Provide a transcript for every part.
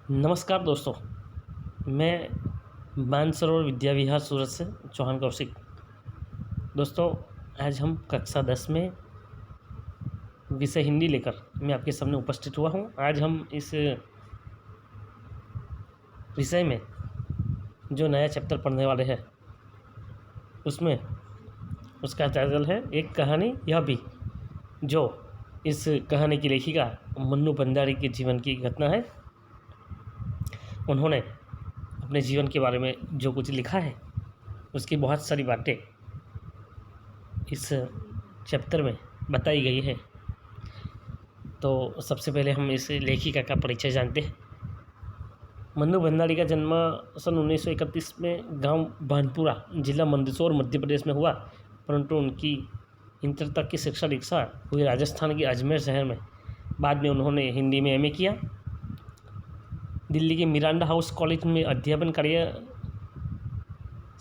नमस्कार दोस्तों, मैं मानसरोवर विद्या विहार सूरत से चौहान कौशिक। दोस्तों, आज हम कक्षा 10 में विषय हिंदी लेकर मैं आपके सामने उपस्थित हुआ हूँ। आज हम इस विषय में जो नया चैप्टर पढ़ने वाले हैं उसमें उसका टाइटल है एक कहानी यह भी, जो इस कहानी की लेखिका मन्नू भंडारी के जीवन की घटना है। उन्होंने अपने जीवन के बारे में जो कुछ लिखा है उसकी बहुत सारी बातें इस चैप्टर में बताई गई है। तो सबसे पहले हम इस लेखिका का परिचय जानते हैं। मन्नू भंडारी का जन्म सन 1931 में गांव भानपुरा, जिला मंदसौर, मध्य प्रदेश में हुआ, परंतु उनकी इंटर तक की शिक्षा दीक्षा हुई राजस्थान के अजमेर शहर में। बाद में उन्होंने हिंदी में एमए किया। दिल्ली के मिरांडा हाउस कॉलेज में अध्यापन कार्य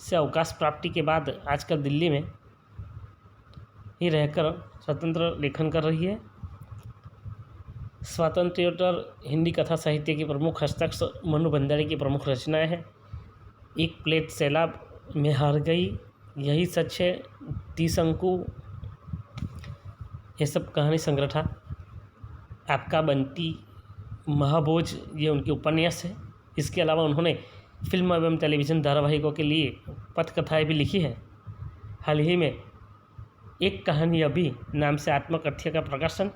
से अवकाश प्राप्ति के बाद आजकल दिल्ली में ही रहकर स्वतंत्र लेखन कर रही है। स्वातंत्र्योत्तर हिंदी कथा साहित्य की प्रमुख हस्ताक्षर मन्नू भंडारी की प्रमुख रचनाएं हैं। एक प्लेट सैलाब में हार गई, यही सच है, 30 अंकु, ये सब कहानी संग्रह था। आपका बंटी, महाभोज, ये उनके उपन्यास है। इसके अलावा उन्होंने फिल्म एवं टेलीविज़न धारावाहिकों के लिए पटकथाएँ भी लिखी है। हाल ही में एक कहानी अभी नाम से आत्मकथ्य का प्रकाशन।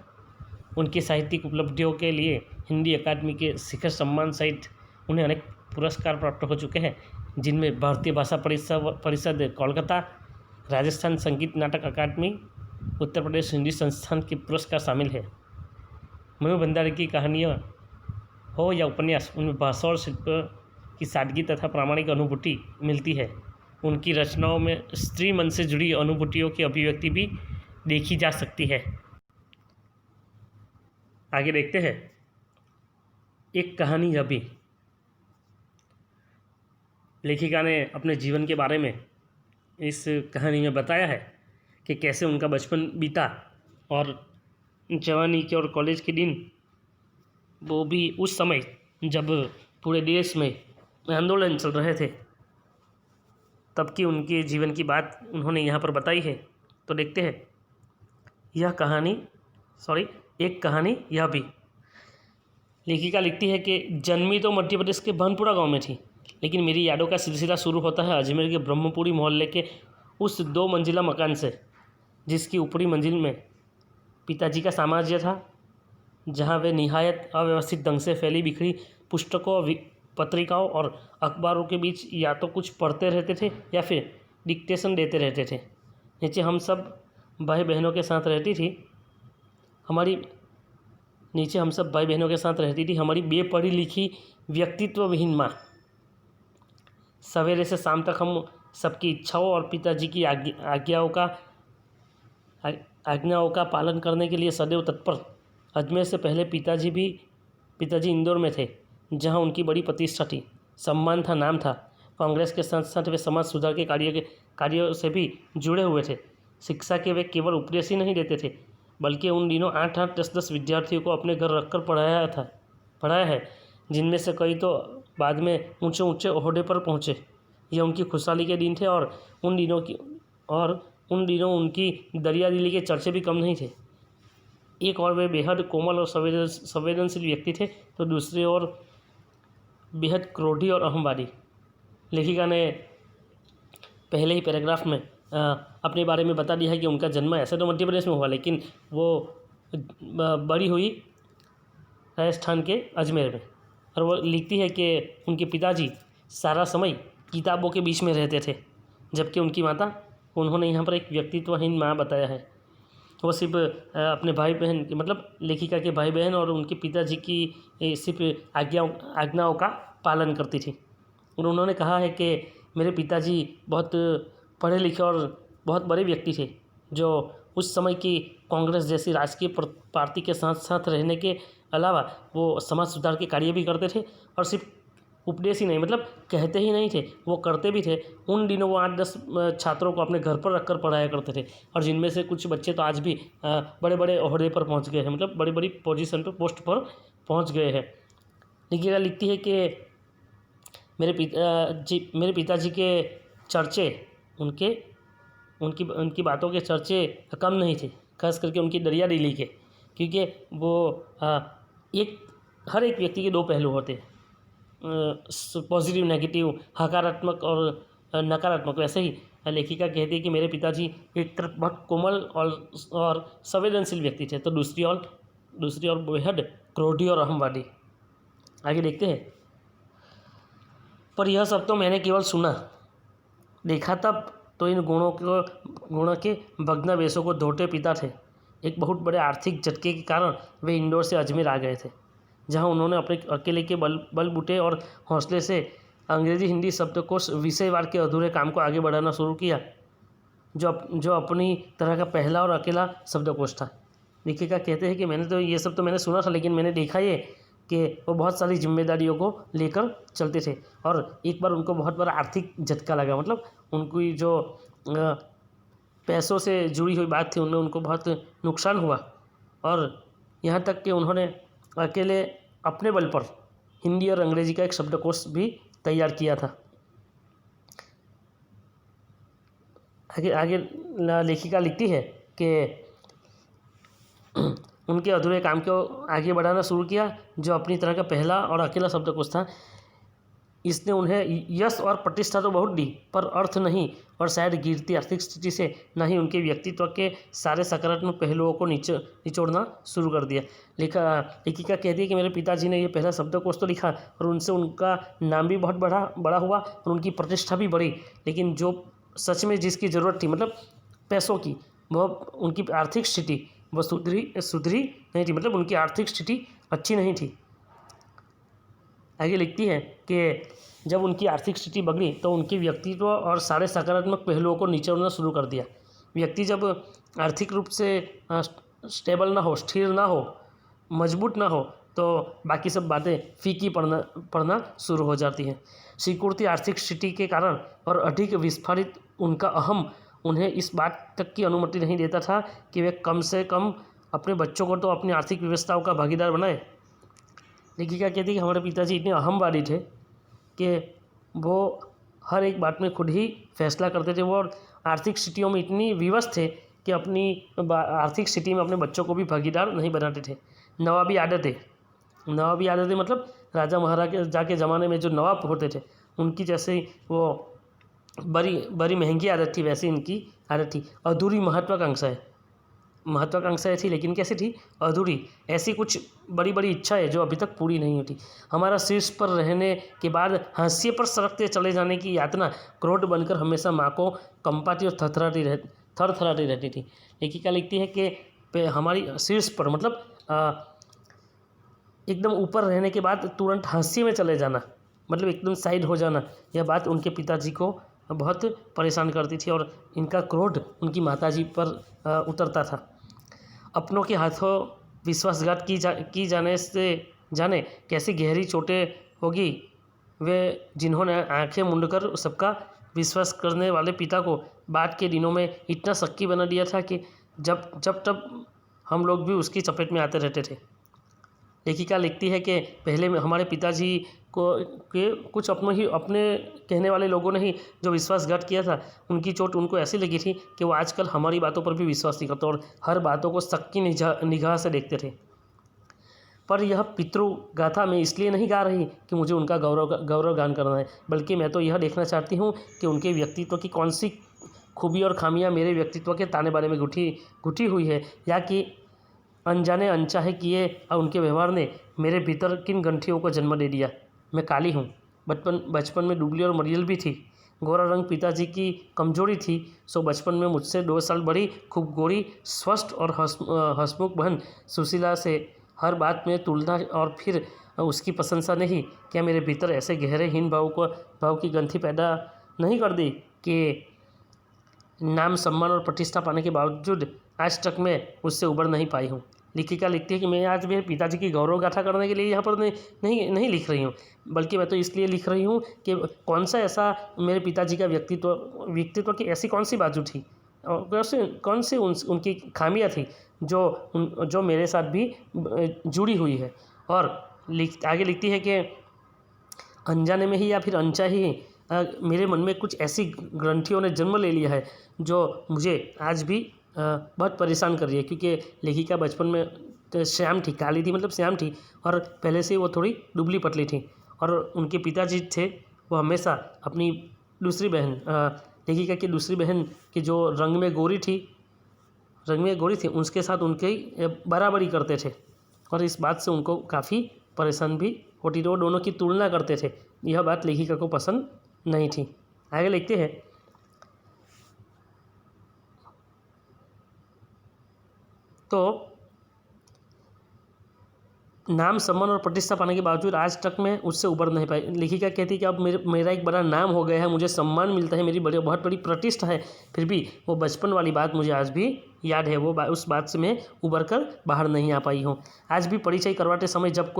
उनकी साहित्यिक उपलब्धियों के लिए हिंदी अकादमी के शिखर सम्मान सहित उन्हें अनेक पुरस्कार प्राप्त हो चुके हैं, जिनमें भारतीय भाषा परिषद कोलकाता, राजस्थान संगीत नाटक अकादमी, उत्तर प्रदेश हिंदी संस्थान के पुरस्कार शामिल है। मन्नू भंडारी की कहानियाँ हो या उपन्यास, उनमें भाषा और शिल्प की सादगी तथा प्रामाणिक अनुभूति मिलती है। उनकी रचनाओं में स्त्री मन से जुड़ी अनुभूतियों की अभिव्यक्ति भी देखी जा सकती है। आगे देखते हैं एक कहानी यह भी। लेखिका ने अपने जीवन के बारे में इस कहानी में बताया है कि कैसे उनका बचपन बीता और जवानी के और कॉलेज के दिन, वो भी उस समय जब पूरे देश में आंदोलन चल रहे थे, तब की उनके जीवन की बात उन्होंने यहाँ पर बताई है। तो देखते हैं एक कहानी यह भी। लेखिका लिखती है कि जन्मी तो मध्य प्रदेश के भानपुरा गांव में थी, लेकिन मेरी यादों का सिलसिला शुरू होता है अजमेर के ब्रह्मपुरी मोहल्ले के उस 2 मंजिला मकान से, जिसकी ऊपरी मंजिल में पिताजी का साम्राज्य था, जहां वे निहायत अव्यवस्थित ढंग से फैली बिखरी पुस्तकों, पत्रिकाओं और अखबारों के बीच या तो कुछ पढ़ते रहते थे या फिर डिक्टेशन देते रहते थे। नीचे हम सब भाई बहनों के साथ रहती थी हमारी बेपढ़ी लिखी व्यक्तित्वविहीन माँ। सवेरे से शाम तक हम सबकी इच्छाओं और पिताजी की आज्ञाओं का पालन करने के लिए सदैव तत्पर। अजमेर से पहले पिताजी इंदौर में थे, जहां उनकी बड़ी प्रतिष्ठा थी, सम्मान था, नाम था। कांग्रेस के साथ साथ वे समाज सुधार के कार्यों से भी जुड़े हुए थे। शिक्षा के वे केवल उपदेश ही नहीं देते थे, बल्कि उन दिनों 8-8, 10-10 विद्यार्थियों को अपने घर रखकर पढ़ाया है, जिनमें से कई तो बाद में ऊंचे ओहदे पर पहुंचे। यह उनकी खुशहाली के दिन थे और उन दिनों उनकी दरियादिली के चर्चे भी कम नहीं थे। एक और वे बेहद कोमल और संवेदनशील व्यक्ति थे, तो दूसरी ओर बेहद क्रोधी और अहंवादी। लेखिका ने पहले ही पैराग्राफ में अपने बारे में बता दिया है कि उनका जन्म ऐसे तो मध्य प्रदेश में हुआ, लेकिन वो बड़ी हुई राजस्थान के अजमेर में। और वो लिखती है कि उनके पिताजी सारा समय किताबों के बीच में रहते थे, जबकि उनकी माता, उन्होंने यहाँ पर एक व्यक्तित्वहीन माँ बताया है। वो सिर्फ अपने भाई बहन, मतलब लेखिका के भाई बहन और उनके पिताजी की सिर्फ आज्ञाओं का पालन करती थी। और उन्होंने कहा है कि मेरे पिताजी बहुत पढ़े लिखे और बहुत बड़े व्यक्ति थे, जो उस समय की कांग्रेस जैसी राजकीय पार्टी के साथ साथ रहने के अलावा वो समाज सुधार के कार्य भी करते थे। और सिर्फ उपदेश ही नहीं, मतलब कहते ही नहीं थे, वो करते भी थे। उन दिनों वो 8-10 छात्रों को अपने घर पर रखकर पढ़ाया करते थे, और जिनमें से कुछ बच्चे तो आज भी बड़े बड़े ओहदे पर पहुंच गए हैं, मतलब बड़ी बड़ी पोजीशन पर, पोस्ट पर पहुंच गए हैं। लेखिका लिखती है कि मेरे पिताजी के चर्चे उनके उनकी उनकी बातों के चर्चे कम नहीं थे, खास करके उनकी दरिया दिली के, क्योंकि वो एक हर एक व्यक्ति के दो पहलू होते हैं, पॉजिटिव नेगेटिव, हकारात्मक और नकारात्मक। वैसे ही लेखिका कहती है कि मेरे पिताजी एक तरफ बहुत कोमल और संवेदनशील व्यक्ति थे, तो दूसरी ओर बेहद क्रोधी और अहमवादी। आगे देखते हैं। पर यह सब तो मैंने केवल सुना, देखा तब तो इन गुणों के भग्नावशेषों को धोते पिता थे। एक बहुत बड़े आर्थिक झटके के कारण वे इंदौर से अजमेर आ गए थे, जहां उन्होंने अपने अकेले के बलबूते और हौसले से अंग्रेजी हिंदी शब्दकोश विषयवार के अधूरे काम को आगे बढ़ाना शुरू किया, जो अपनी तरह का पहला और अकेला शब्दकोश था। लेखिका कहते हैं कि ये सब तो मैंने सुना था, लेकिन मैंने देखा ये कि वो बहुत सारी जिम्मेदारियों को लेकर चलते थे, और एक बार उनको बहुत बड़ा आर्थिक झटका लगा। मतलब उनकी जो पैसों से जुड़ी हुई बात थी, उनमें उनको बहुत नुकसान हुआ, और यहाँ तक कि उन्होंने अकेले अपने बल पर हिंदी और अंग्रेजी का एक शब्दकोश भी तैयार किया था। आगे लेखिका लिखती है कि उनके अधूरे काम को आगे बढ़ाना शुरू किया, जो अपनी तरह का पहला और अकेला शब्दकोश था। इसने उन्हें यश और प्रतिष्ठा तो बहुत दी, पर अर्थ नहीं, और शायद गिरती आर्थिक स्थिति से न ही उनके व्यक्तित्व के सारे सकारात्मक पहलुओं को निचोड़ना शुरू कर दिया। लेखिका कहती है कि मेरे पिताजी ने ये पहला शब्दकोश तो लिखा, और उनसे उनका नाम भी बहुत बड़ा हुआ और उनकी प्रतिष्ठा भी बढ़ी, लेकिन जो सच में जिसकी ज़रूरत थी, मतलब पैसों की, वो उनकी आर्थिक स्थिति वो सुधरी नहीं थी, मतलब उनकी आर्थिक स्थिति अच्छी नहीं थी। आगे लिखती है कि जब उनकी आर्थिक स्थिति बिगड़ी तो उनके व्यक्तित्व और सारे सकारात्मक पहलुओं को निचोड़ना शुरू कर दिया। व्यक्ति जब आर्थिक रूप से स्टेबल ना हो, स्थिर ना हो, मजबूत ना हो, तो बाकी सब बातें फीकी पड़ना शुरू हो जाती हैं। स्वीकृति आर्थिक स्थिति के कारण और अधिक विस्फारित उनका अहम उन्हें इस बात तक की अनुमति नहीं देता था कि वे कम से कम अपने बच्चों को तो अपनी आर्थिक व्यवस्थाओं का भागीदार बनाए। लेखिका कहती है कि हमारे पिताजी इतने अहमवादी थे कि वो हर एक बात में खुद ही फैसला करते थे। वो और आर्थिक स्थितियों में इतनी विवश थे कि अपनी आर्थिक स्थिति में अपने बच्चों को भी भागीदार नहीं बनाते थे। नवाबी आदतें मतलब राजा महाराजा के ज़माने में जो नवाब होते थे, उनकी जैसे वो बड़ी महंगी आदत थी, वैसे इनकी आदत थी। अधूरी महत्वाकांक्षाएँ थी, लेकिन कैसी थी? अधूरी। ऐसी कुछ बड़ी बड़ी इच्छाएँ जो अभी तक पूरी नहीं होती। हमारा शीर्ष पर रहने के बाद हाशिए पर सरकते चले जाने की यातना क्रोध बनकर हमेशा माँ को कंपाती और थरथराती रहती थी। लेखिका लिखती है कि हमारी शीर्ष पर मतलब एकदम ऊपर रहने के बाद तुरंत हाशिए में चले जाना, मतलब एकदम साइड हो जाना, यह बात उनके पिताजी को बहुत परेशान करती थी, और इनका क्रोध उनकी माताजी पर उतरता था। अपनों के हाथों विश्वासघात की जाने कैसी गहरी चोटें होगी वे जिन्होंने आंखें मूंदकर सबका विश्वास करने वाले पिता को बाद के दिनों में इतना शक्की बना दिया था कि जब तब हम लोग भी उसकी चपेट में आते रहते थे। लेखिका लिखती है कि पहले में हमारे पिताजी के कुछ अपने कहने वाले लोगों ने ही जो विश्वासघात किया था, उनकी चोट उनको ऐसी लगी थी कि वो आजकल हमारी बातों पर भी विश्वास नहीं करते और हर बातों को शक की निगाह से देखते थे। पर यह पितृगाथा मैं इसलिए नहीं गा रही कि मुझे उनका गौरव गान करना है, बल्कि मैं तो यह देखना चाहती हूँ कि उनके व्यक्तित्व की कौन सी खूबी और खामियाँ मेरे व्यक्तित्व के ताने बाने में घुटी हुई है, या कि अनजाने अनचाहे किए और उनके व्यवहार ने मेरे भीतर किन ग्रंथियों को जन्म दे दिया। मैं काली हूँ, बचपन में दुबली और मरियल भी थी। गोरा रंग पिताजी की कमजोरी थी, सो बचपन में मुझसे 2 साल बड़ी खूब गोरी स्वस्थ और हंसमुख बहन सुशीला से हर बात में तुलना और फिर उसकी प्रशंसा नहीं, क्या मेरे भीतर ऐसे गहरे हीन भाव की ग्रंथि पैदा नहीं कर दी कि नाम सम्मान और प्रतिष्ठा पाने के बावजूद आज तक मैं उससे उबर नहीं पाई हूँ। लेखिका लिखती है कि मैं आज मेरे पिताजी की गौरव गाथा करने के लिए यहाँ पर नहीं लिख रही हूँ, बल्कि मैं तो इसलिए लिख रही हूँ कि कौन सा ऐसा मेरे पिताजी का व्यक्तित्व की ऐसी कौन सी बाजू थी और कौन सी उनकी खामियाँ थी जो मेरे साथ भी जुड़ी हुई है, और आगे लिखती है कि अनजाने में ही या फिर अनचा ही मेरे मन में कुछ ऐसी ग्रंथियों ने जन्म ले लिया है जो मुझे आज भी बहुत परेशान कर रही है। क्योंकि लेखिका बचपन में तो श्याम थी, काली थी मतलब श्याम थी, और पहले से वो थोड़ी दुबली पतली थी। और उनके पिताजी थे वो हमेशा अपनी दूसरी बहन लेखिका की दूसरी बहन की जो रंग में गोरी थी उसके साथ उनकी बराबरी करते थे, और इस बात से उनको काफ़ी परेशान भी होती थी। वो दोनों की तुलना करते थे, यह बात लेखिका को पसंद नहीं थी। आगे लिखते हैं, तो नाम, सम्मान और प्रतिष्ठा पाने के बावजूद आज तक मैं उससे उबर नहीं पाई। लेखिका कहती है कि अब मेरा एक बड़ा नाम हो गया है, मुझे सम्मान मिलता है, मेरी बहुत बड़ी प्रतिष्ठा है, फिर भी वो बचपन वाली बात मुझे आज भी याद है। उस बात से मैं उबर कर बाहर नहीं आ पाई हूँ। आज भी परिचय करवाते समय जब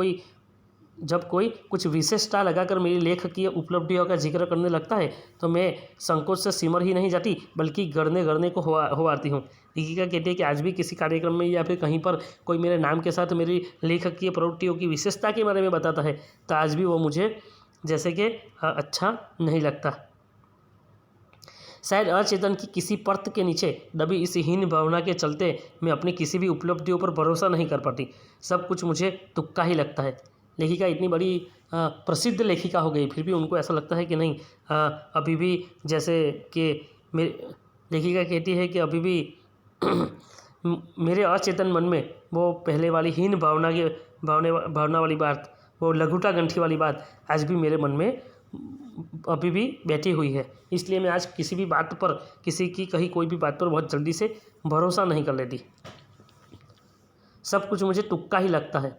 कोई कुछ विशेषता लगाकर मेरी लेख की उपलब्धियों का जिक्र करने लगता है तो मैं संकोच से सिमर ही नहीं जाती, बल्कि गड़ने को हो आती हूँ। लेखिका कहती है कि आज भी किसी कार्यक्रम में या फिर कहीं पर कोई मेरे नाम के साथ मेरी लेखकीय प्रवृत्तियों की विशेषता के बारे में बताता है तो आज भी वो मुझे जैसे कि अच्छा नहीं लगता। शायद अचेतन की किसी परत के नीचे दबी इस हीन भावना के चलते मैं अपनी किसी भी उपलब्धियों पर भरोसा नहीं कर पाती। सब कुछ मुझे तुक्का ही लगता है। लेखिका इतनी बड़ी प्रसिद्ध लेखिका हो गई, फिर भी उनको ऐसा लगता है कि नहीं, अभी भी जैसे कि लेखिका कहती है कि अभी भी मेरे अचेतन मन में वो पहले वाली हीन भावना वाली बात, वो लघुता गंठी वाली बात आज भी मेरे मन में अभी भी बैठी हुई है। इसलिए मैं आज किसी भी बात पर, किसी की कही कोई भी बात पर बहुत जल्दी से भरोसा नहीं कर लेती। सब कुछ मुझे तुक्का ही लगता है।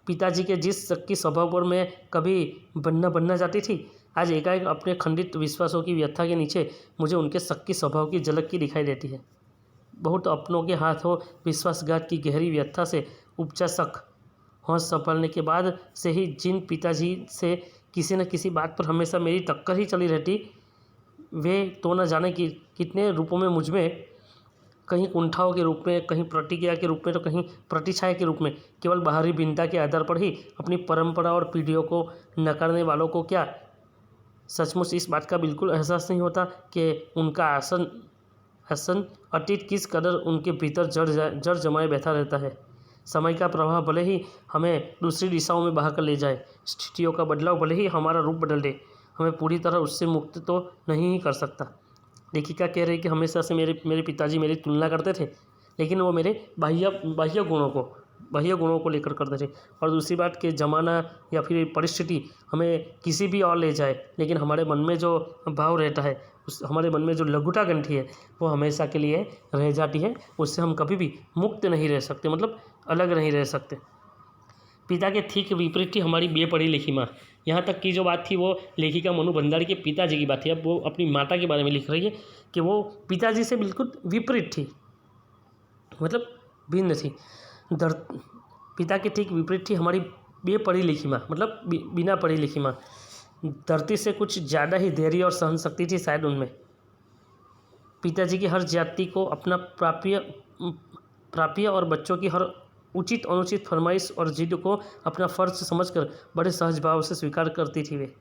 पिताजी के जिस शक्की स्वभाव पर मैं कभी बनना जाती थी, आज एकाएक अपने खंडित विश्वासों की व्यथा के नीचे मुझे उनके शक्की स्वभाव की झलक की दिखाई देती है। बहुत अपनों के हाथों विश्वासघात की गहरी व्यथा से उपजा शक होश संभालने के बाद से ही जिन पिताजी से किसी न किसी बात पर हमेशा मेरी टक्कर ही चली रहती, वे तो न जाने कि कितने रूपों में मुझमें, कहीं कुंठाओं के रूप में, कहीं प्रतिक्रिया के रूप में, तो कहीं प्रतिछाया के रूप में, केवल बाहरी भिन्नता के आधार पर ही अपनी परंपरा और पीढ़ियों को नकारने वालों को क्या सचमुच इस बात का बिल्कुल एहसास नहीं होता कि उनका आसन अतीत किस कदर उनके भीतर जड़ जमाए बैठा रहता है। समय का प्रवाह भले ही हमें दूसरी दिशाओं में बहा कर ले जाए, स्थितियों का बदलाव भले ही हमारा रूप बदल दे, हमें पूरी तरह उससे मुक्त तो नहीं ही कर सकता। लेखिका कह रही कि हमेशा से मेरे पिताजी मेरी तुलना करते थे, लेकिन वो मेरे बाह्य गुणों को लेकर करते थे। और दूसरी बात कि ज़माना या फिर परिस्थिति हमें किसी भी और ले जाए, लेकिन हमारे मन में जो भाव रहता है, हमारे मन में जो लघुता गंठी है, वो हमेशा के लिए रह जाती है। उससे हम कभी भी मुक्त नहीं रह सकते, मतलब अलग नहीं रह सकते। पिता के ठीक विपरीत थी हमारी बेपढ़ी लिखी माँ। यहाँ तक की जो बात थी वो लेखिका मनु भंडारी के पिताजी की बात थी। अब वो अपनी माता के बारे में लिख रही है कि वो पिताजी से बिल्कुल विपरीत थी, मतलब भिन्न थी। पिता के ठीक विपरीत थी हमारी बेपढ़ी लिखी माँ, मतलब बिना पढ़ी लिखी माँ। धरती से कुछ ज़्यादा ही धैर्य और सहन शक्ति थी शायद उनमें। पिताजी की हर जाति को अपना प्राप्य और बच्चों की हर उचित अनुचित फरमाइश और जिद को अपना फ़र्ज समझकर बड़े सहज भाव से स्वीकार करती थी वे।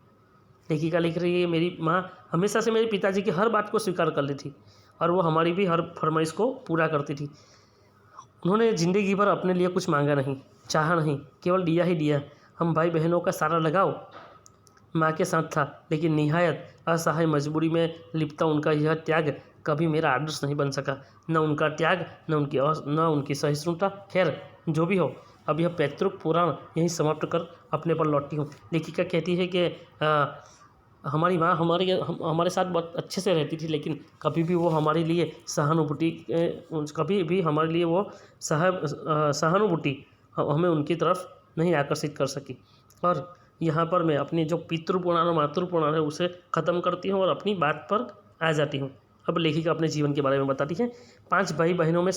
लेखिका लिख रही है, मेरी माँ हमेशा से मेरे पिताजी की हर बात को स्वीकार कर ली थी और वो हमारी भी हर फरमाइश को पूरा करती थी। उन्होंने ज़िंदगी भर अपने लिए कुछ मांगा नहीं, चाहा नहीं, केवल दिया ही दिया। हम भाई बहनों का सारा लगाव माँ के साथ था, लेकिन निहायत असहाय मजबूरी में लिपटा उनका यह त्याग कभी मेरा आदर्श नहीं बन सका। न उनका त्याग, न उनकी सहिष्णुता। खैर जो भी हो, अब यह पैतृक पुराण यहीं समाप्त कर अपने पर लौटती हूँ। लेखिका कहती है कि हमारी माँ हमारे साथ बहुत अच्छे से रहती थी, लेकिन कभी भी वो हमारे लिए सहानुभूति हमें उनकी तरफ नहीं आकर्षित कर सकी। और यहाँ पर मैं अपनी जो पितृपुराण और मातृपुराण है उसे ख़त्म करती हूँ और अपनी बात पर आ जाती हूँ। अब लेखिका अपने जीवन के बारे में बताती है। 5 भाई बहनों में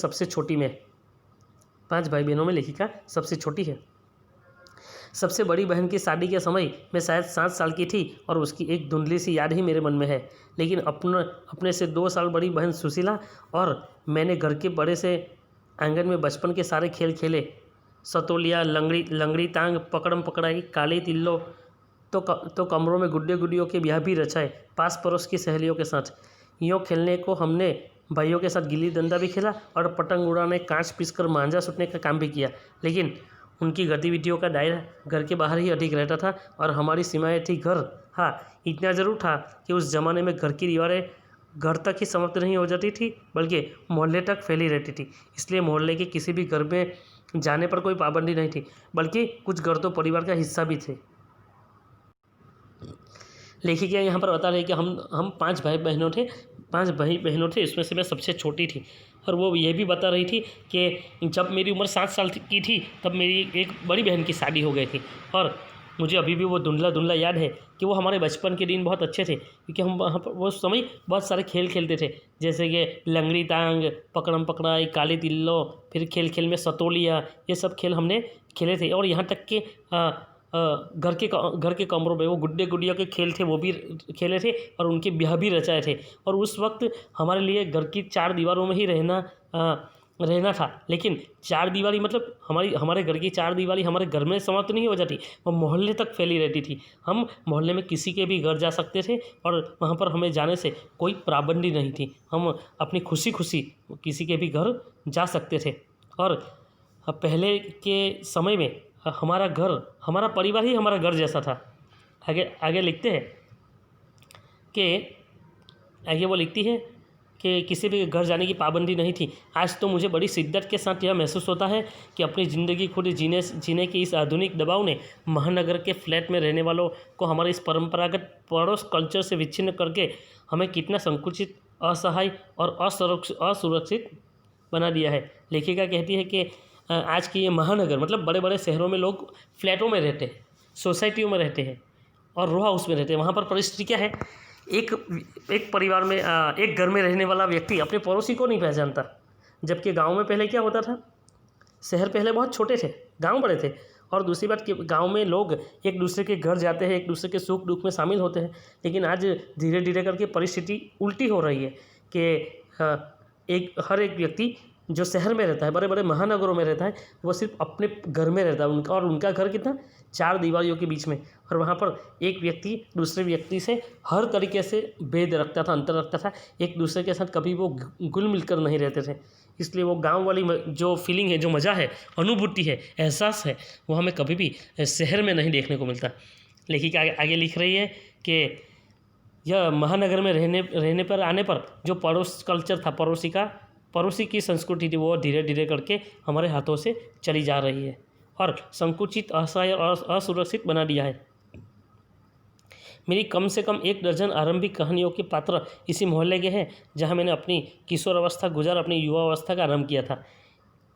लेखिका सबसे छोटी है। सबसे बड़ी बहन की शादी के समय मैं शायद 7 साल की थी और उसकी एक धुंधली सी याद ही मेरे मन में है। लेकिन अपने से 2 साल बड़ी बहन सुशीला और मैंने घर के बड़े से आंगन में बचपन के सारे खेल खेले। सतोलिया, लंगड़ी लंगड़ी तांग, पकड़म पकड़ाई, काली तिल्लो, तो कमरों में गुड्डे गुड्डियों के ब्याह भी रचाए पास पड़ोस की सहेलियों के साथ। यूँ खेलने को हमने भाइयों के साथ गिल्ली डंडा भी खेला और पतंग उड़ाने, कांच पीसकर मांझा सुटने का काम भी किया। लेकिन उनकी गतिविधियों का दायरा घर के बाहर ही अधिक रहता था और हमारी सीमाएं थी घर। हाँ, इतना ज़रूर था कि उस ज़माने में घर की दीवारें घर तक ही समाप्त नहीं हो जाती थी, बल्कि मोहल्ले तक फैली रहती थी। इसलिए मोहल्ले के किसी भी घर में जाने पर कोई पाबंदी नहीं थी, बल्कि कुछ घर तो परिवार का हिस्सा भी थे। लेखिका यहाँ पर बता रही कि हम 5 भाई बहनों थे, इसमें से मैं सबसे छोटी थी। और वो ये भी बता रही थी कि जब मेरी उम्र 7 साल की थी तब मेरी एक बड़ी बहन की शादी हो गई थी। और मुझे अभी भी वो धुंधला याद है कि वो हमारे बचपन के दिन बहुत अच्छे थे, क्योंकि हम वहाँ पर वो समय बहुत सारे खेल खेलते थे, जैसे कि लंगड़ी तांग, पकड़म पकड़ाई, काली तिल्लो, फिर खेल में सतोलिया, ये सब खेल हमने खेले थे। और यहाँ तक कि घर के कमरों में वो गुड्डे गुड़िया के खेल थे, वो भी खेले थे और उनके ब्याह भी रचाए थे। और उस वक्त हमारे लिए घर की 4 दीवारों में ही रहना था। लेकिन 4 दीवारी मतलब हमारे घर की 4 दीवारी हमारे घर में समाप्त नहीं हो जाती, वो मोहल्ले तक फैली रहती थी। हम मोहल्ले में किसी के भी घर जा सकते थे और वहाँ पर हमें जाने से कोई पाबंदी नहीं थी। हम अपनी खुशी किसी के भी घर जा सकते थे। और पहले के समय में हमारा परिवार ही हमारा घर जैसा था। आगे लिखते हैं कि आगे वो लिखती है कि किसी भी घर जाने की पाबंदी नहीं थी। आज तो मुझे बड़ी शिद्दत के साथ यह महसूस होता है कि अपनी ज़िंदगी खुद जीने की इस आधुनिक दबाव ने महानगर के फ्लैट में रहने वालों को हमारे इस परंपरागत पड़ोस कल्चर से विच्छिन्न करके हमें कितना संकुचित, असहाय और असुरक्षित बना दिया है। लेखिका कहती है कि आज की ये महानगर मतलब बड़े बड़े शहरों में लोग फ्लैटों में रहते हैं, सोसाइटियों में रहते हैं और रो हाउस में रहते हैं। वहाँ पर परिस्थिति क्या है, एक परिवार में एक घर में रहने वाला व्यक्ति अपने पड़ोसी को नहीं पहचानता। जबकि गांव में पहले क्या होता था, शहर पहले बहुत छोटे थे, गांव बड़े थे। और दूसरी बात कि गांव में लोग एक दूसरे के घर जाते हैं, एक दूसरे के सुख दुख में शामिल होते हैं। लेकिन आज धीरे धीरे करके परिस्थिति उल्टी हो रही है कि हर एक व्यक्ति जो शहर में रहता है, बड़े बड़े महानगरों में रहता है, वो सिर्फ अपने घर में रहता है उनका घर कितना 4 दीवारियों के बीच में। और वहाँ पर एक व्यक्ति दूसरे व्यक्ति से हर तरीके से भेद रखता था, अंतर रखता था, एक दूसरे के साथ कभी वो घुल मिलकर नहीं रहते थे। इसलिए वो गांव वाली जो फीलिंग है, जो मज़ा है, अनुभूति है, एहसास है, वो हमें कभी भी शहर में नहीं देखने को मिलता। लेखिका आगे लिख रही है कि यह महानगर में रहने पर आने पर जो पड़ोस कल्चर था, पड़ोसी की संस्कृति थी, वो धीरे धीरे करके हमारे हाथों से चली जा रही है और संकुचित, असहाय और असुरक्षित बना दिया है। मेरी कम से कम 1 दर्जन आरंभिक कहानियों के पात्र इसी मोहल्ले के हैं जहां मैंने अपनी किशोरावस्था गुजार अपनी युवावस्था का आरंभ किया था।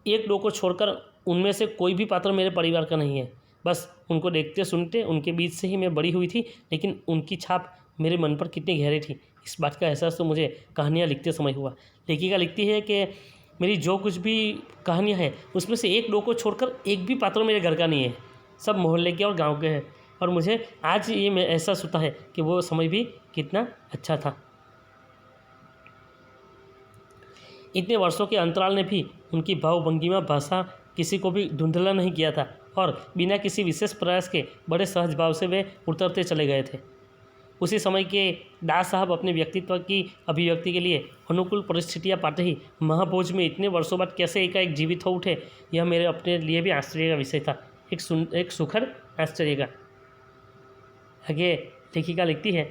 1-2 को छोड़कर उनमें से कोई भी पात्र मेरे परिवार का नहीं है। बस उनको देखते सुनते उनके बीच से ही मैं बड़ी हुई थी, लेकिन उनकी छाप मेरे मन पर कितनी गहरी थी, इस बात का एहसास तो मुझे कहानियाँ लिखते समय हुआ। लेखिका लिखती है कि मेरी जो कुछ भी कहानियाँ हैं उसमें से 1-2 को छोड़कर एक भी पात्र मेरे घर का नहीं है, सब मोहल्ले के और गांव के हैं। और मुझे आज ये एहसास होता है कि वो समय भी कितना अच्छा था। इतने वर्षों के अंतराल ने भी उनकी भावभंगिमा भाषा किसी को भी धुंधला नहीं किया था और बिना किसी विशेष प्रयास के बड़े सहज भाव से वे उतरते चले गए थे। उसी समय के दास साहब अपने व्यक्तित्व की अभिव्यक्ति के लिए अनुकूल परिस्थितियाँ पाते ही महाभोज में इतने वर्षों बाद कैसे एकाएक जीवित हो उठे, यह मेरे अपने लिए भी आश्चर्य का विषय था, एक सुखद आश्चर्य का। आगे लेखिका लिखती है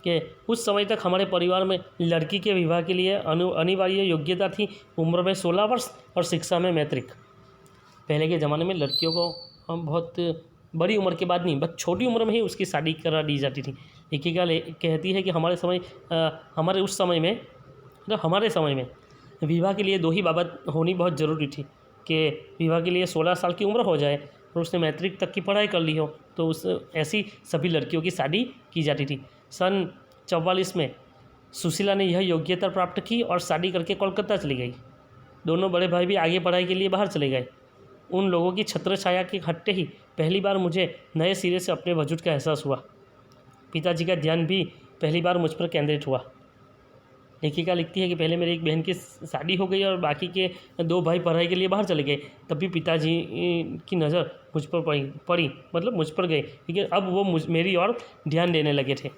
कि उस समय तक हमारे परिवार में लड़की के विवाह के लिए अनिवार्य योग्यता थी उम्र में 16 वर्ष और शिक्षा में मैट्रिक। पहले के ज़माने में लड़कियों को हम बहुत बड़ी उम्र के बाद नहीं, बस छोटी उम्र में ही उसकी शादी करा दी जाती थी। लेखिका कहती है कि हमारे समय में विवाह के लिए 2 ही बाबत होनी बहुत ज़रूरी थी कि विवाह के लिए 16 साल की उम्र हो जाए और उसने मैट्रिक तक की पढ़ाई कर ली हो, तो ऐसी सभी लड़कियों की शादी की जाती थी। सन 44 में सुशीला ने यह योग्यता प्राप्त की और शादी करके कोलकाता चली गई। दोनों बड़े भाई भी आगे पढ़ाई के लिए बाहर चले गए। उन लोगों की छत्र छाया के हटते ही पहली बार मुझे नए सिरे से अपने वजूद का एहसास हुआ। पिताजी का ध्यान भी पहली बार मुझ पर केंद्रित हुआ। लेखिका लिखती है कि पहले मेरी एक बहन की शादी हो गई और बाकी के 2 भाई पढ़ाई के लिए बाहर चले गए। तब भी पिताजी की नज़र मुझ पर पड़ी मतलब मुझ पर गई, क्योंकि अब वो मेरी ओर ध्यान देने लगे थे।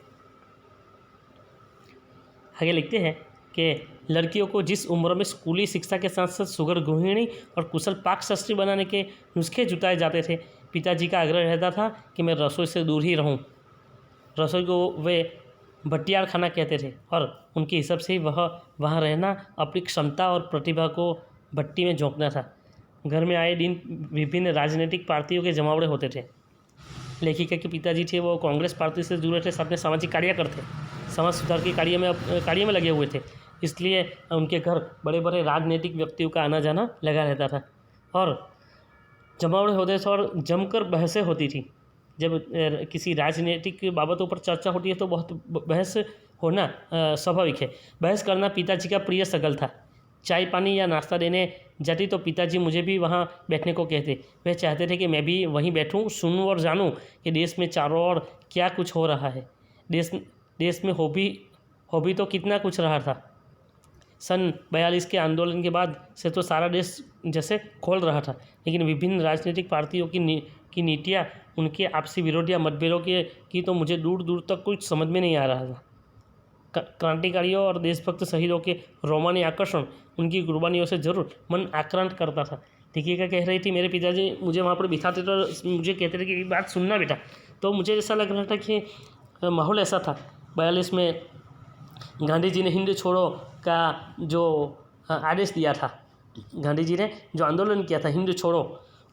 आगे लिखते हैं कि लड़कियों को जिस उम्र में स्कूली शिक्षा के साथ साथ सुगर गृहिणी और कुशल पाक शास्त्री बनाने के नुस्खे जुटाए जाते थे, पिताजी का आग्रह रहता था कि मैं रसोई से दूर ही रहूं। रसोई को वे भटियार खाना कहते थे और उनके हिसाब से ही वह वहाँ रहना अपनी क्षमता और प्रतिभा को भट्टी में झोंकना था। घर में आए दिन विभिन्न राजनीतिक पार्टियों के जमावड़े होते थे। लेखिका के पिताजी थे वो कांग्रेस पार्टी से जुड़े थे, साथ में सामाजिक कार्य करते, समाज सुधार के कार्य में लगे हुए थे। इसलिए उनके घर बड़े बड़े राजनीतिक व्यक्तियों का आना जाना लगा रहता था और जमावड़े होते थे और जमकर बहसें होती थी। जब किसी राजनीतिक बाबतों पर चर्चा होती है तो बहुत बहस होना स्वाभाविक है। बहस करना पिताजी का प्रिय शगल था। चाय पानी या नाश्ता देने जाती तो पिताजी मुझे भी वहाँ बैठने को कहते। वे चाहते थे कि मैं भी वहीं बैठूं, सुनूं और जानूं कि देश में चारों ओर क्या कुछ हो रहा है। देश में हो भी तो कितना कुछ रहा था। सन 42 के आंदोलन के बाद से तो सारा देश जैसे खोल रहा था, लेकिन विभिन्न राजनीतिक पार्टियों की नीतियाँ, उनके आपसी विरोध या मतभेदों की तो मुझे दूर दूर तक कुछ समझ में नहीं आ रहा था। क्रांतिकारियों और देशभक्त शहीदों के रोमानी आकर्षण, उनकी कुर्बानियों से जरूर मन आक्रांत करता था। लेखिका कह रही थी मेरे पिताजी मुझे वहाँ पर बिठाते तो मुझे कहते थे कि बात सुनना बेटा। तो मुझे ऐसा लग रहा था कि माहौल ऐसा था। 42 में गांधी जी ने हिंद छोड़ो का जो आदेश दिया था, गांधी जी ने जो आंदोलन किया था हिंद छोड़ो,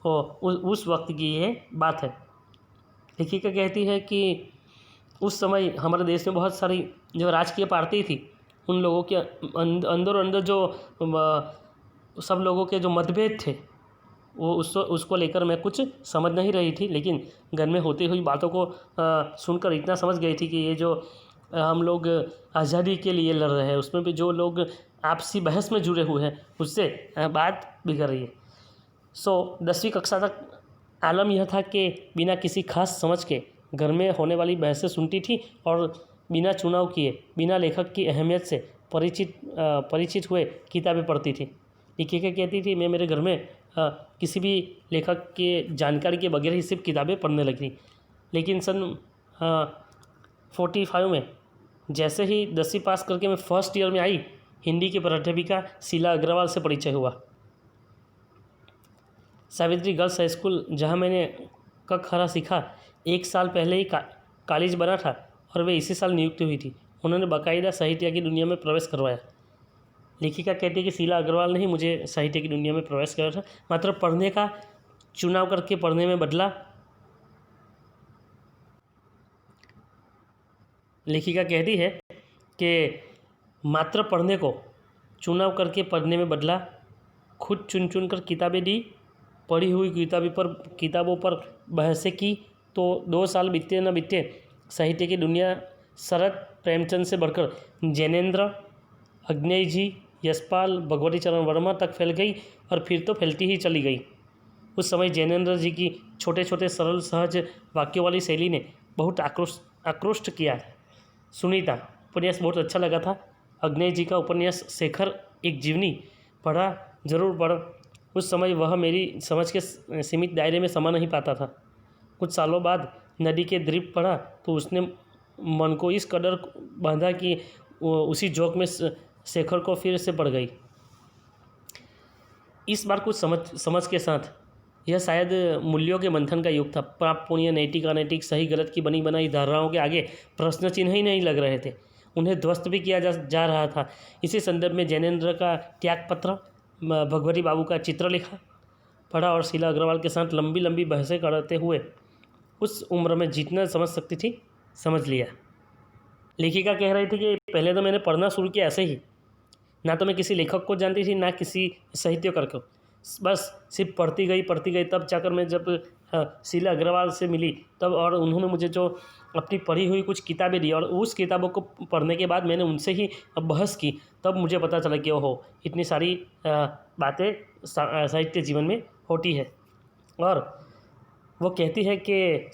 उस वक्त की ये बात है। लेखिका कहती है कि उस समय हमारे देश में बहुत सारी जो राजकीय पार्टी थी, उन लोगों के अंदर जो सब लोगों के जो मतभेद थे वो उसको लेकर मैं कुछ समझ नहीं रही थी, लेकिन घर में होती हुई बातों को सुनकर इतना समझ गई थी कि ये जो हम लोग आज़ादी के लिए लड़ रहे हैं, उसमें भी जो लोग आपसी बहस में जुड़े हुए हैं उससे बात बिगड़ रही है। 10वीं कक्षा तक आलम यह था कि बिना किसी खास समझ के घर में होने वाली बहसें सुनती थी और बिना चुनाव किए, बिना लेखक की अहमियत से परिचित हुए किताबें पढ़ती थी। लेखिका कहती थी मैं मेरे घर में किसी भी लेखक के जानकारी के बगैर ही सिर्फ किताबें पढ़ने लगी। लेकिन सन 45 में जैसे ही 10वीं पास करके मैं फर्स्ट ईयर में आई, हिंदी की प्राध्यापिका शीला अग्रवाल से परिचय हुआ। सावित्री गर्ल्स हाई स्कूल जहाँ मैंने क खरा सीखा, 1 साल पहले ही कॉलेज बना था और वे इसी साल नियुक्त हुई थी। उन्होंने बाकायदा साहित्य की दुनिया में प्रवेश करवाया। लेखिका कहती है कि शीला अग्रवाल ने ही मुझे साहित्य की दुनिया में प्रवेश कराया था, मात्र पढ़ने का चुनाव करके पढ़ने में बदला। लेखिका कहती है कि मात्र पढ़ने को चुनाव करके पढ़ने में बदला, खुद चुन कर किताबें दी, पढ़ी हुई किताबों पर बहसें की, तो 2 साल बीते न बीते साहित्य की दुनिया शरद प्रेमचंद से बढ़कर जैनेन्द्र, अग्नेय जी, यशपाल, भगवती चरण वर्मा तक फैल गई और फिर तो फैलती ही चली गई। उस समय जैनेन्द्र जी की छोटे छोटे सरल सहज वाक्यों वाली शैली ने बहुत आकृष्ट किया। सुनीता उपन्यास बहुत अच्छा लगा था। अग्नेय जी का उपन्यास शेखर एक जीवनी पढ़ा, जरूर पढ़। उस समय वह मेरी समझ के सीमित दायरे में समा नहीं पाता था। कुछ सालों बाद नदी के द्वीप पढ़ा तो उसने मन को इस कदर बांधा कि उसी जोक में शेखर को फिर से पड़ गई। इस बार कुछ समझ के साथ यह शायद मूल्यों के मंथन का युग था। पाप पुण्य, नैतिक अनैतिक, सही गलत की बनी बनाई धारणाओं के आगे प्रश्न चिन्ह ही नहीं लग रहे थे, उन्हें ध्वस्त भी किया जा रहा था। इसी संदर्भ में जैनेन्द्र का त्यागपत्र, भगवती बाबू का चित्रलेखा पढ़ा और शीला अग्रवाल के साथ लंबी लंबी बहसें करते हुए उस उम्र में जितना समझ सकती थी समझ लिया। लेखिका कह रही थी कि पहले तो मैंने पढ़ना शुरू किया ऐसे ही, ना तो मैं किसी लेखक को जानती थी ना किसी साहित्यकार को, बस सिर्फ पढ़ती गई। तब जाकर मैं जब शीला अग्रवाल से मिली तब और उन्होंने मुझे जो अपनी पढ़ी हुई कुछ किताबें दी और उस किताबों को पढ़ने के बाद मैंने उनसे ही बहस की, तब मुझे पता चला कि ओहो इतनी सारी बातें साहित्य जीवन में होती है। और वो कहती है कि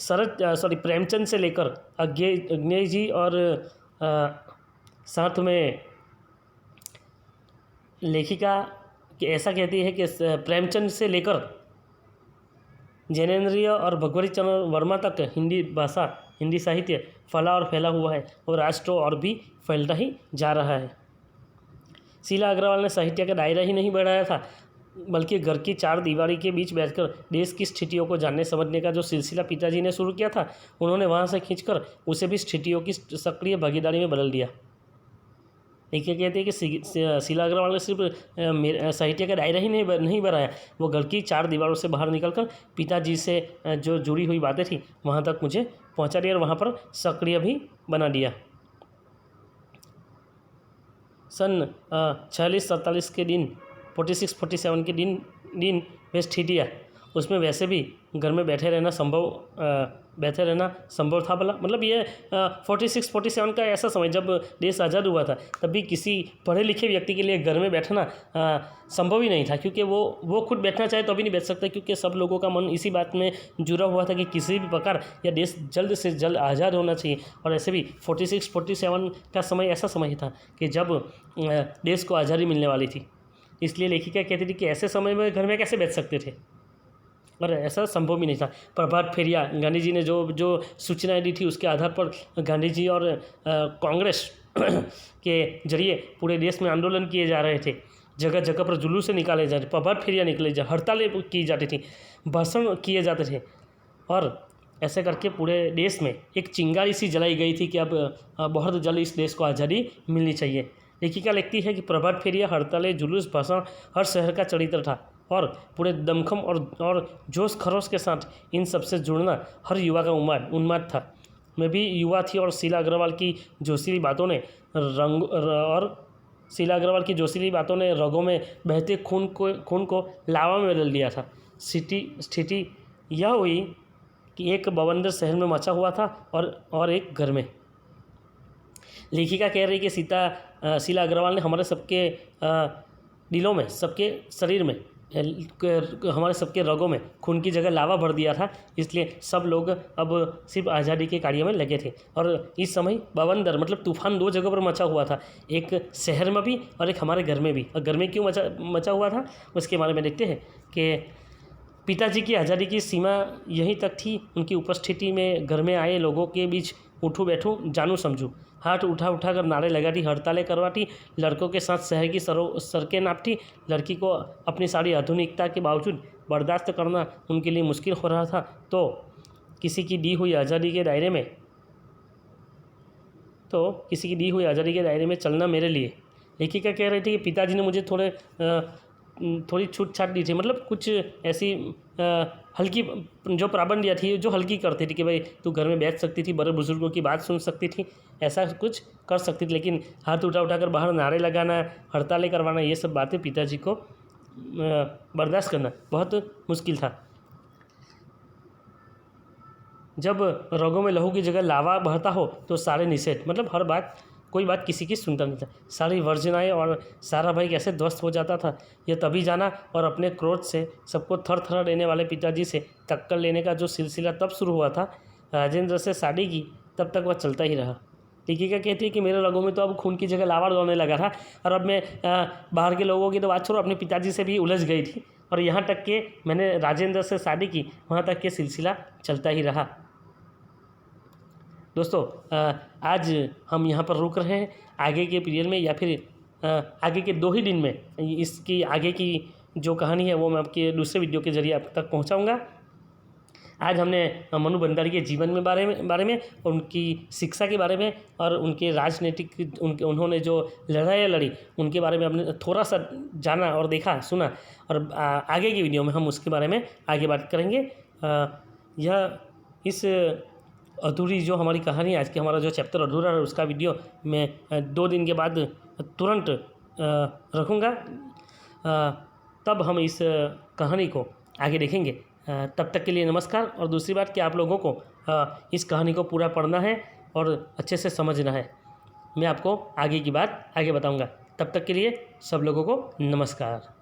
प्रेमचंद से लेकर अग्नेय जी और साथ में लेखिका ऐसा कहती है कि प्रेमचंद से लेकर जैनेन्द्रिय और भगवती चरण वर्मा तक हिंदी भाषा, हिंदी साहित्य फैला और फैला हुआ है और राष्ट्र और भी फैलता ही जा रहा है। शीला अग्रवाल ने साहित्य का दायरा ही नहीं बढ़ाया था, बल्कि घर की चार दीवारी के बीच बैठकर देश की स्थितियों को जानने समझने का जो सिलसिला पिताजी ने शुरू किया था, उन्होंने वहाँ से खींचकर उसे भी स्थितियों की सक्रिय भागीदारी में बदल दिया। लेकिन कहते हैं कि शीला अग्रवाल ने सिर्फ साहित्य का दायरा ही नहीं बढ़ाया, वो घर की चार दीवारों से बाहर निकलकर पिताजी से जो जुड़ी हुई बातें थी वहाँ तक मुझे पहुँचा दिया और वहाँ पर सक्रिय भी बना दिया। सन 46-47 के दिन 46-47 के दिन वे स्थितियाँ उसमें वैसे भी घर में बैठे रहना संभव था भला। मतलब ये 46-47 का ऐसा समय जब देश आज़ाद हुआ था, तब भी किसी पढ़े लिखे व्यक्ति के लिए घर में बैठना संभव ही नहीं था, क्योंकि वो खुद बैठना चाहे तो भी नहीं बैठ सकता, क्योंकि सब लोगों का मन इसी बात में जुड़ा हुआ था कि किसी भी प्रकार यह देश जल्द से जल्द आज़ाद होना चाहिए। और ऐसे भी 46-47 का समय ऐसा समय था कि जब देश को आज़ादी मिलने वाली थी। इसलिए लेखिका कहती थी कि ऐसे समय में घर में कैसे बैठ सकते थे, और ऐसा संभव भी नहीं था। प्रभात फेरिया, गांधी जी ने जो सूचनाएं दी थी उसके आधार पर गांधी जी और कांग्रेस के जरिए पूरे देश में आंदोलन किए जा रहे थे, जगह जगह पर जुलूस निकाले जा रहे, प्रभात फेरिया निकले जा, हड़तालें की जाती थी, भाषण किए जाते थे, और ऐसे करके पूरे देश में एक चिंगारी सी जलाई गई थी कि अब बहुत जल्द इस देश को आज़ादी मिलनी चाहिए। लेखिका लिखती है कि प्रभात फेरिया, हड़तालें, जुलूस, भाषण हर शहर का चरित्र था, और पूरे दमखम और जोश खरोश के साथ इन सबसे जुड़ना हर युवा का उन्माद था। मैं भी युवा थी और शीला अग्रवाल की जोशीली बातों ने रगों में बहते खून को लावा में बदल दिया था। स्थिति यह हुई कि एक बवंडर शहर में मचा हुआ था और एक घर में। लेखिका कह रही कि शीला अग्रवाल ने हमारे सबके दिलों में, सबके शरीर में, हमारे सबके रगों में खून की जगह लावा भर दिया था। इसलिए सब लोग अब सिर्फ आज़ादी के कार्य में लगे थे। और इस समय बवंडर मतलब तूफान 2 जगह पर मचा हुआ था, एक शहर में भी और एक हमारे घर में भी। और घर में क्यों मचा हुआ था उसके बारे में देखते हैं कि पिताजी की आज़ादी की सीमा यहीं तक थी, उनकी उपस्थिति में घर में आए लोगों के बीच उठूँ बैठूँ, जानू समझूँ, हाथ उठा कर नारे लगाती, हड़तालें करवाती, लड़कों के साथ शहर की सड़कें नापती। लड़की को अपनी सारी आधुनिकता के बावजूद बर्दाश्त करना उनके लिए मुश्किल हो रहा था, तो किसी की दी हुई आज़ादी के दायरे में चलना मेरे लिए। लेखिका कह रही थी कि पिताजी ने मुझे थोड़ी छूट छाट दी थी, मतलब कुछ ऐसी हल्की जो पाबंदियाँ थी जो हल्की करती थी कि भाई तू घर में बैठ सकती थी, बड़े बुजुर्गों की बात सुन सकती थी, ऐसा कुछ कर सकती थी। लेकिन हाथ उठा कर बाहर नारे लगाना, हड़तालें करवाना, ये सब बातें पिताजी को बर्दाश्त करना बहुत मुश्किल था। जब रगों में लहू की जगह लावा बहता हो तो सारे निषेध, मतलब कोई बात किसी की सुनता नहीं था। सारी वर्जनाएँ और सारा भाई कैसे ध्वस्त हो जाता था, यह तभी जाना। और अपने क्रोध से सबको थर देने वाले पिताजी से टक्कर लेने का जो सिलसिला तब शुरू हुआ था, राजेंद्र से शादी की, तब तक वह चलता ही रहा। लेखिका कहती है कि मेरे रगों में तो अब खून की जगह लावा दौड़ने लगा था, और अब मैं बाहर के लोगों की तो बात छोड़ो, अपने पिताजी से भी उलझ गई थी, और यहाँ तक कि मैंने राजेंद्र से शादी की, वहाँ तक के सिलसिला चलता ही रहा। दोस्तों, आज हम यहाँ पर रुक रहे हैं। आगे के पीरियड में या फिर आगे के 2 ही दिन में इसकी आगे की जो कहानी है वो मैं आपके दूसरे वीडियो के जरिए आप तक पहुँचाऊँगा। आज हमने मनु भंडारी के जीवन में बारे में और उनकी शिक्षा के बारे में और उनके राजनीतिक उन्होंने जो लड़ाइयाँ लड़ी उनके बारे में हमने थोड़ा सा जाना और देखा सुना, और आगे की वीडियो में हम उसके बारे में आगे बात करेंगे। यह इस अधूरी जो हमारी कहानी है, आज की हमारा जो चैप्टर अधूरा है, उसका वीडियो मैं 2 दिन के बाद तुरंत रखूँगा। तब हम इस कहानी को आगे देखेंगे। तब तक के लिए नमस्कार। और दूसरी बात कि आप लोगों को इस कहानी को पूरा पढ़ना है और अच्छे से समझना है। मैं आपको आगे की बात आगे बताऊँगा। तब तक के लिए सब लोगों को नमस्कार।